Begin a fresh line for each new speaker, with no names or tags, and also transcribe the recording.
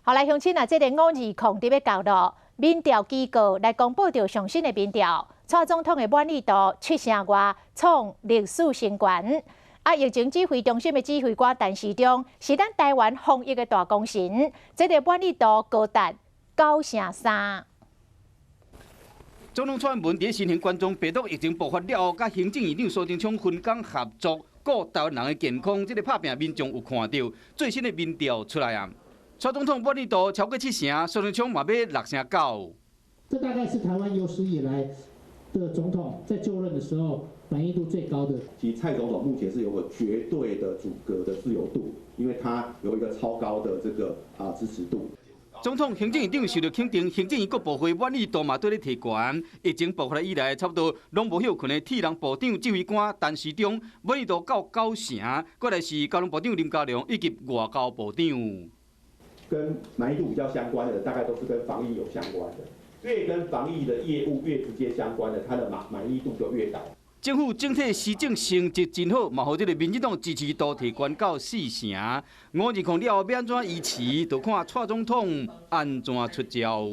后来乡亲啊，这个520特别角度，民调机构来公布着上新的民调，蔡总统的满意度7成外，创历史新高。疫情指挥中心的指挥官陈时中是咱台湾防疫的大功臣，这个满意度高达9成3。
总统蔡英文伫新型冠状病毒疫情爆发了后，甲行政院长苏贞昌分工合作，顾台湾人的健康，这个拍拼民众有看到最新的民调出来啊。蔡总统满意度超过7成，苏贞昌嘛要6成9。
这大概是台湾有史以来的总统在就任的时候满意度最高的。
其实蔡总统目前是有个绝对的阻隔的自由度，因为他有一个超高的这个支持度。
总统、行政院长受到肯定，行政院各部会满意度嘛对咧提悬。疫情爆发以来，差不多拢无休困的铁人部长指挥官陈时中满意度到9成，过来是交通部长林佳龙以及外交部长。
跟满意度比较相关的，大概都是跟防疫有相关的。越跟防疫的业务越直接相关的，它的满意度就越高。
政府整体施政成绩真好，嘛，互这个民进党支持度提悬到4成。520了后要安怎维持，就看蔡总统安怎出招。